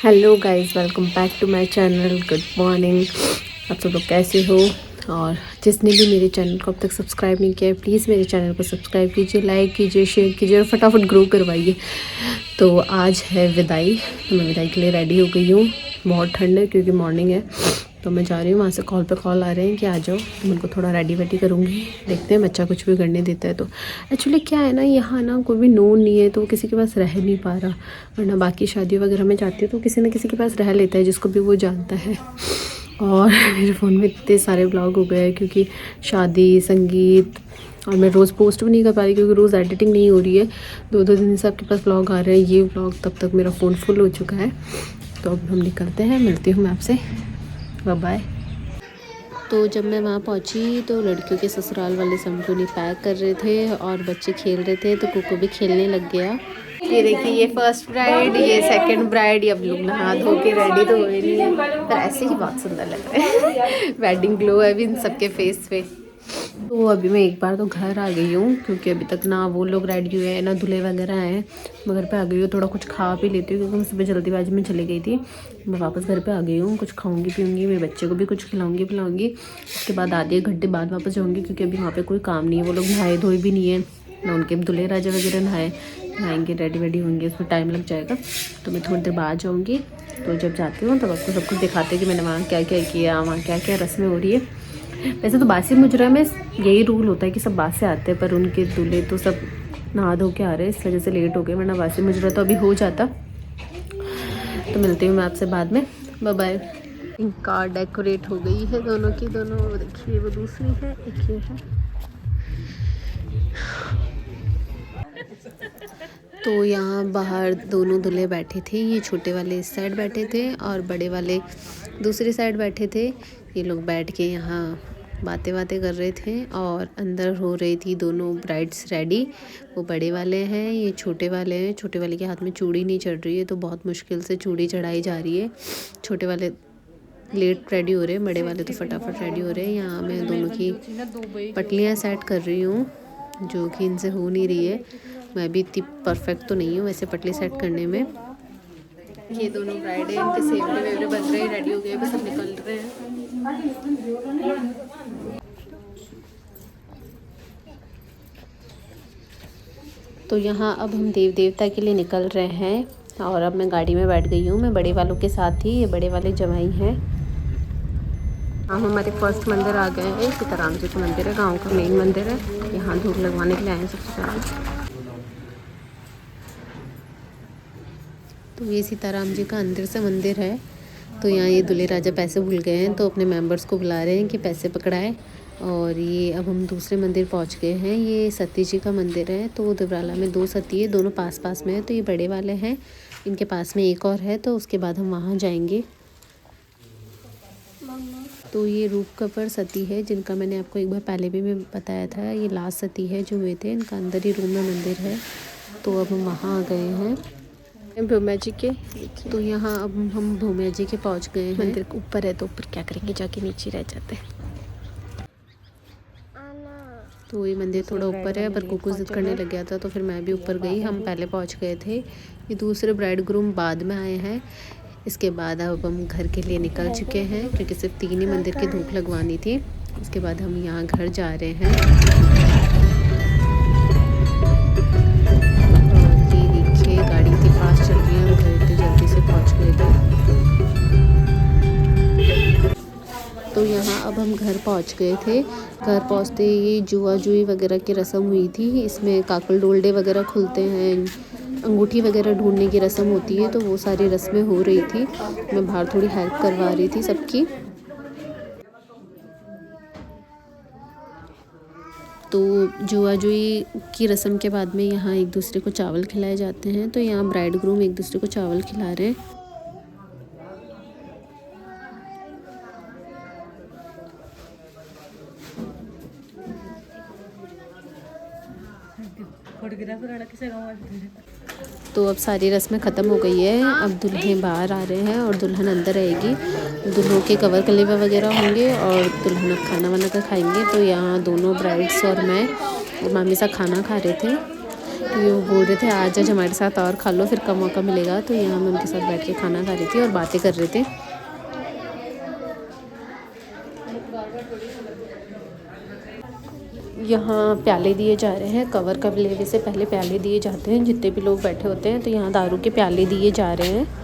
Hello guys, welcome back to my channel. Good morning. आप सब लोग कैसे हो? और जिसने भी मेरे चैनल को अब तक सब्सक्राइब नहीं किया है, प्लीज़ मेरे चैनल को सब्सक्राइब कीजिए, लाइक कीजिए, शेयर कीजिए और फटाफट ग्रो करवाइए। तो आज है विदाई, तो मैं विदाई के लिए रेडी हो गई हूँ। बहुत ठंड है क्योंकि मॉर्निंग है, तो मैं जा रही हूँ। वहाँ से कॉल पे कॉल आ रहे हैं कि आ जाओ, तो उनको थोड़ा रेडी वेडी करूँगी। देखते हैं बच्चा कुछ भी करने देता है तो। एक्चुअली क्या है ना, यहाँ ना कोई भी नोन नहीं है तो किसी के पास रह नहीं पा रहा, वरना बाकी शादी वगैरह में जाती है तो किसी न किसी के पास रह लेता है जिसको भी वो जानता है। और मेरे फ़ोन में इतने सारे ब्लॉग हो गए हैं क्योंकि शादी, संगीत, और मैं रोज़ पोस्ट भी नहीं कर पा रही क्योंकि रोज़ एडिटिंग नहीं हो रही है। 2-2 दिन से आपके पास व्लॉग आ रहे हैं, ये व्लॉग तब तक मेरा फ़ोन फुल हो चुका है। तो अब हम निकलते हैं, मिलती हूँ मैं आपसे, बाय बाय। तो जब मैं वहाँ पहुँची तो लड़कियों के ससुराल वाले समझोनी पैक कर रहे थे और बच्चे खेल रहे थे, तो कुकू भी खेलने लग गया। ये देखिए, ये फर्स्ट ब्राइड, ये सेकंड ब्राइड। अब लोग नहा धो के रेडी तो हुए नहीं है, पर ऐसे ही बहुत सुंदर लग रहे हैं। वेडिंग ग्लो है अभी इन सबके फेस पे। तो अभी मैं एक बार तो घर आ गई हूँ क्योंकि अभी तक ना वो लोग रेडी हुए हैं ना दूल्हे वगैरह हैं। मैं घर पे आ गई हूँ, थोड़ा कुछ खा पी लेती हूँ क्योंकि मैं सुबह जल्दीबाजी में चली गई थी। मैं वापस घर पे आ गई हूँ, कुछ खाऊंगी पीऊँगी, मेरे बच्चे को भी कुछ खिलाऊंगी पिलाऊंगी। उसके बाद आधे एक घंटे बाद वापस जाऊँगी क्योंकि अभी वहाँ पर कोई काम नहीं है। वो लोग नहाए धोए भी नहीं है ना, उनके दूल्हे राजा वगैरह नहाएंगे, रेडी वेडी होंगे, उसमें टाइम लग जाएगा। तो मैं थोड़ी देर बाद जाऊँगी। तो जब जाती हूँ तब आपको सब कुछ दिखाते हैं कि मैंने वहाँ क्या क्या किया, वहाँ क्या क्या रस्में हो रही है। वैसे तो बासी मुजरा में यही रूल होता है कि सब बात से आते हैं, पर उनके दूल्हे तो सब नहा धो के आ रहे हैं, इस वजह से लेट हो गए, वरना बासी मुजरा तो अभी हो जाता। तो मिलती हूँ मैं आपसे बाद में, बाय बाय। कार डेकोरेट हो गई है दोनों की दोनों। वो देखिए, वो दूसरी है, एक ये है। तो यहाँ बाहर दोनों दूल्हे बैठे थे। ये छोटे वाले इस साइड बैठे थे और बड़े वाले दूसरी साइड बैठे थे। ये लोग बैठ के यहाँ बातें कर रहे थे और अंदर हो रही थी दोनों ब्राइड्स रेडी। वो बड़े वाले हैं, ये छोटे वाले हैं। छोटे वाले के हाथ में चूड़ी नहीं चढ़ रही है, तो बहुत मुश्किल से चूड़ी चढ़ाई जा रही है। छोटे वाले लेट रेडी हो रहे हैं, बड़े वाले तो फटाफट रेडी हो रहे हैं। यहाँ मैं दोनों की पटलियाँ सेट कर रही हूँ, जो कि इनसे हो नहीं रही है। मैं भी इतनी परफेक्ट तो नहीं हूँ वैसे पटली सेट करने में। ये दोनों ब्राइड है, इनके सेवरे वेवरे बन रहे हैं, रेडी हो गए, बस सब निकल रहे हैं। तो यहाँ अब हम देव देवता के लिए निकल रहे हैं और अब मैं गाड़ी में बैठ गई हूँ। मैं बड़े वालों के साथ ही, ये बड़े वाले जवाई हैं। हम हमारे फर्स्ट मंदिर आ गए हैं। सीताराम जी का मंदिर है, गांव का मेन मंदिर है। यहाँ धूप लगवाने के लिए आए हैं सबसे पहले। तो ये सीताराम जी का अंदर से मंदिर है। तो यहाँ ये दूल्हे राजा पैसे भूल गए हैं, तो अपने मेंबर्स को बुला रहे हैं कि पैसे पकड़ाए। और ये अब हम दूसरे मंदिर पहुँच गए हैं। ये सती जी का मंदिर है। तो देवराला में 2 सती है, दोनों पास पास में है। तो ये बड़े वाले हैं, इनके पास में एक और है, तो उसके बाद हम वहाँ जाएंगे। तो ये रूप कपर सती है, जिनका मैंने आपको एक बार पहले भी मैं बताया था। ये लास्ट सती है जो हुए थे, इनका अंदर ही रूम में मंदिर है। तो अब हम वहाँ आ गए हैं भूमिया जी के। तो यहाँ अब हम भूमिया जी के पहुँच गए हैं। मंदिर ऊपर है तो ऊपर क्या करेंगे, जाके नीचे रह जाते हैं। तो ये मंदिर थोड़ा ऊपर है, पर कुकू जिद करने लग गया था तो फिर मैं भी ऊपर गई। हम पहले पहुँच गए थे। ये दूसरे ब्राइड ग्रूम बाद में आए हैं। इसके बाद अब हम घर के लिए निकल चुके हैं क्योंकि सिर्फ 3 ही मंदिर की धूप लगवानी थी। उसके बाद हम यहाँ घर जा रहे हैं। और ये देखिए, गाड़ी इतनी फास्ट चल रही है, हम घर इतनी जल्दी से पहुँच गए थे। तो यहाँ अब हम घर पहुँच गए थे। घर पहुँचते ही जुआ जुई वगैरह की रस्म हुई थी। इसमें काकल डोलडे वगैरह खुलते हैं, अंगूठी वगैरह ढूंढने की रस्म होती है, तो वो सारी रस्में हो रही थी। मैं बाहर थोड़ी हेल्प करवा रही थी सबकी। तो जुआ जुई की रस्म के बाद में यहाँ एक दूसरे को चावल खिलाए जाते हैं। तो यहाँ ब्राइड ग्रूम एक दूसरे को चावल खिला रहे हैं। तो अब सारी रस्में ख़त्म हो गई है। अब दुल्हन बाहर आ रहे हैं और दुल्हन अंदर आएगी। दुल्हों के कवर कलेवा वगैरह होंगे और दुल्हन अब खाना वाना का खाएंगे। तो यहाँ दोनों ब्राइड्स और मैं और मामी सा खाना खा रहे थे। तो ये वो बोल रहे थे आज हमारे साथ और खा लो, फिर कम मौका मिलेगा। तो यहाँ मैं उनके साथ बैठ के खाना खा रही थी और बातें कर रहे थे। यहाँ प्याले दिए जा रहे हैं, कवर कब लेने से पहले प्याले दिए जाते हैं जितने भी लोग बैठे होते हैं। तो यहाँ दारू के प्याले दिए जा रहे हैं।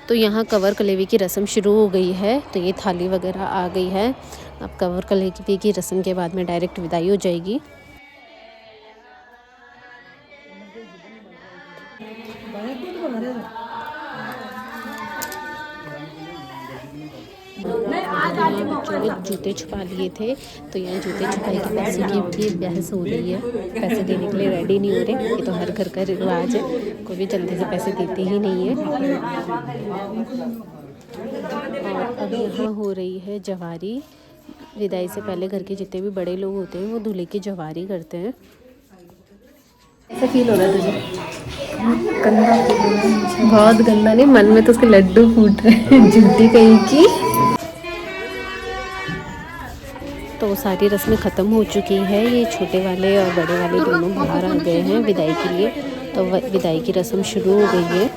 तो यहाँ कवर कलेवी की रस्म शुरू हो गई है। तो ये थाली वगैरह आ गई है। अब कवर कलेवी की रस्म के बाद में डायरेक्ट विदाई हो जाएगी। बच्चों ने जूते छुपा लिए थे, तो यहाँ जूते छुपाई के पैसे की बहस हो रही है। पैसे देने के लिए रेडी नहीं हो रहे। ये तो हर घर का रिवाज है, कोई भी जल्दी से पैसे देते ही नहीं है। और अब यहाँ हो रही है जवारी। विदाई से पहले घर के जितने भी बड़े लोग होते हैं वो दूल्हे की जवारी करते हैं। ऐसा फील हो रहा है तुझे? गंदा, बहुत गंदा। नहीं, मन में तो उसके लड्डू फूट रहे हैं जूती कहीं की। तो सारी रस्में ख़त्म हो चुकी है। ये छोटे वाले और बड़े वाले दोनों बाहर आ गए हैं विदाई के लिए। तो विदाई की रस्म शुरू हो गई है।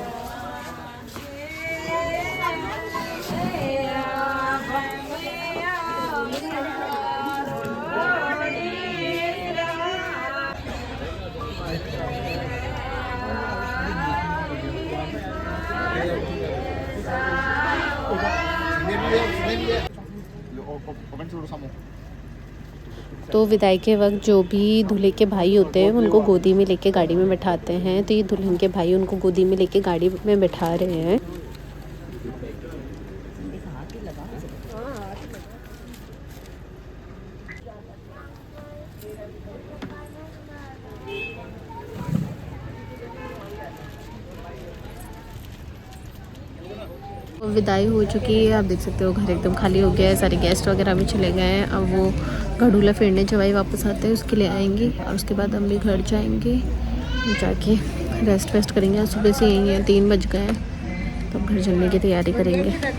तो विदाई के वक्त जो भी दूल्हे के भाई होते हैं उनको गोदी में लेके गाड़ी में बैठाते हैं। तो ये दुल्हन के भाई उनको गोदी में लेके गाड़ी में बैठा रहे हैं। विदाई हो चुकी है। आप देख सकते हो घर एकदम खाली हो गया है, सारे गेस्ट वगैरह भी चले गए हैं। अब वो गड़ूला फेरने जवाई वापस आते हैं उसके लिए आएंगे और उसके बाद हम भी घर जाएंगे, जाके रेस्ट वेस्ट करेंगे। सुबह से यही है, 3 बज गए हैं, तो घर चलने की तैयारी करेंगे।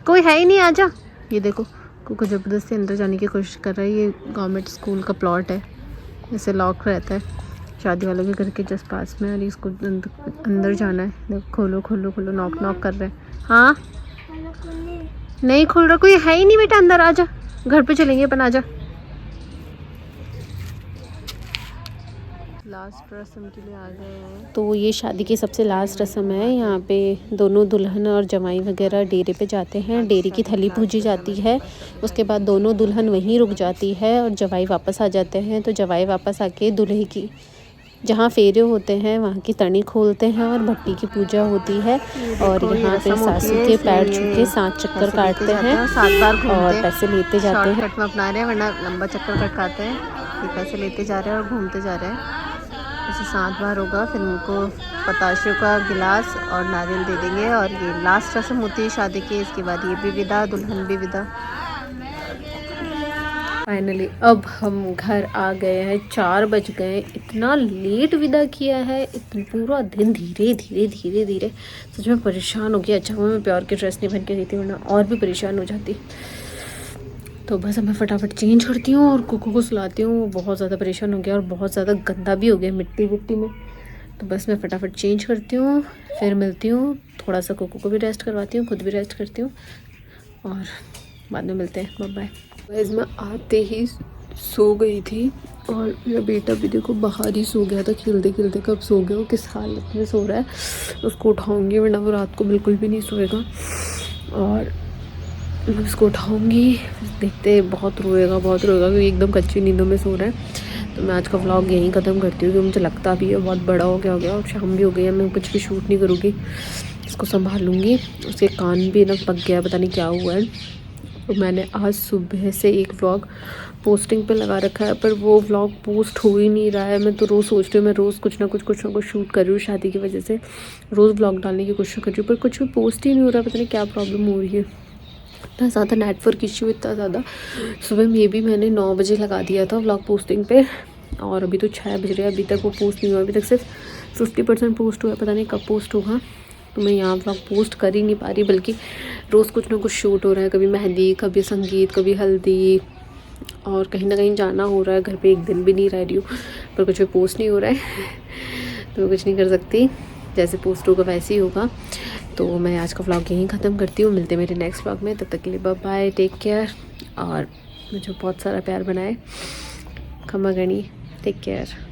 कोई है ही नहीं, आजा। ये देखो कुको ज़बरदस्ती अंदर जाने की कोशिश कर रहा है। ये गवर्नमेंट स्कूल का प्लॉट है, जैसे लॉक रहता है शादी वालों के घर के जस्ट पास में। और इसको अंदर जाना है। देखो खोलो खोलो खोलो, नॉक नॉक कर रहे हैं। हाँ नहीं खुल रहा, कोई है ही नहीं बेटा, अंदर आ जा, घर पे चलेंगे अपन, आ जा। लास्ट रस्म के लिए आ गए हैं। तो ये शादी की सबसे लास्ट रस्म है। यहाँ पे दोनों दुल्हन और जमाई वगैरह डेरे पे जाते हैं, डेरे की थली पूजी जाती है। उसके बाद दोनों दुल्हन वहीं रुक जाती है और जवाई वापस आ जाते हैं। तो जवाई वापस आके दूल्हे की जहाँ फेरे होते हैं वहाँ की तनी खोलते हैं और भट्टी की पूजा होती है। और यहाँ पे सासू के पैर छू के 7 चक्कर काटते हैं, 7 बार और पैसे लेते जाते हैं। कट में अपना रहे हैं, वरना लंबा चक्कर कटकाते हैं। ये पैसे लेते जा रहे हैं और घूमते जा रहे हैं। ऐसे 7 बार होगा। फिर उनको पताशों का गिलास और नारियल दे देंगे। और ये लास्ट रस्म होती है शादी की। इसके बाद ये भी विदा, दुल्हन भी विदा। फाइनली अब हम घर आ गए हैं, 4 बज गए। इतना लेट विदा किया है, इतना पूरा दिन धीरे धीरे धीरे धीरे सच में परेशान हो गया। अच्छा मैं प्योर की ड्रेस नहीं पहन के गई थी, वरना और भी परेशान हो जाती। तो बस अब मैं फटाफट चेंज करती हूँ और कुकू को सुलाती हूँ। वो बहुत ज़्यादा परेशान हो गया और बहुत ज़्यादा गंदा भी हो गया मिट्टी विट्टी में। तो बस मैं फटाफट चेंज करती हूँ, फिर मिलती हूँ। थोड़ा सा कुकू को भी रेस्ट करवाती हूँ, खुद भी रेस्ट करती हूँ और बाद में मिलते हैं। Bye bye. वैसे मैं आते ही सो गई थी और मेरा बेटा भी देखो बाहर ही सो गया था, खेलते खेलते कब सो गया। वो किस हालत में सो रहा है, उसको उठाऊंगी, वरना वो रात को बिल्कुल भी नहीं सोएगा। और मैं उसको उठाऊंगी, देखते बहुत रोएगा क्योंकि एकदम कच्ची नींदों में सो रहा है। तो मैं आज का व्लॉग यहीं ख़त्म करती हूँ, क्योंकि मुझे लगता भी है बहुत बड़ा हो गया और शाम भी हो गई है। मैं कुछ भी शूट नहीं करूँगी, इसको संभालूँगी। उसके कान भी ना पक गया, पता नहीं क्या हुआ है। तो मैंने आज सुबह से एक व्लॉग पोस्टिंग पे लगा रखा है, पर वो व्लॉग पोस्ट हो ही नहीं रहा है। मैं तो रोज़ सोच रही हूँ, मैं रोज़ कुछ ना कुछ शूट कर रही हूँ शादी की वजह से, रोज़ व्लॉग डालने की कोशिश कर रही हूँ, पर कुछ भी पोस्ट ही नहीं हो रहा। पता नहीं क्या प्रॉब्लम हो रही है, इतना ज़्यादा नेटवर्क इश्यू, इतना ज़्यादा। सुबह में भी मैंने 9 बजे लगा दिया था व्लॉग पोस्टिंग पे और अभी तो 6 बज रहे हैं, अभी तक वो पोस्ट नहीं हुआ। अभी तक सिर्फ 50% पोस्ट हुआ है, पता नहीं कब पोस्ट होगा। तो मैं यहाँ व्लॉग पोस्ट कर ही नहीं पा रही, बल्कि रोज़ कुछ ना कुछ शूट हो रहा है, कभी मेहंदी, कभी संगीत, कभी हल्दी, और कहीं ना कहीं जाना हो रहा है। घर पे एक दिन भी नहीं रह रही हूँ, पर कुछ भी पोस्ट नहीं हो रहा है तो मैं कुछ नहीं कर सकती, जैसे पोस्ट होगा वैसे ही होगा। तो मैं आज का व्लॉग यहीं ख़त्म करती हूँ, मिलते हैं मेरे नेक्स्ट व्लॉग में। तब तक के लिए बाय बाय, टेक केयर, और मुझे बहुत सारा प्यार बनाए। खमा गणी, टेक केयर।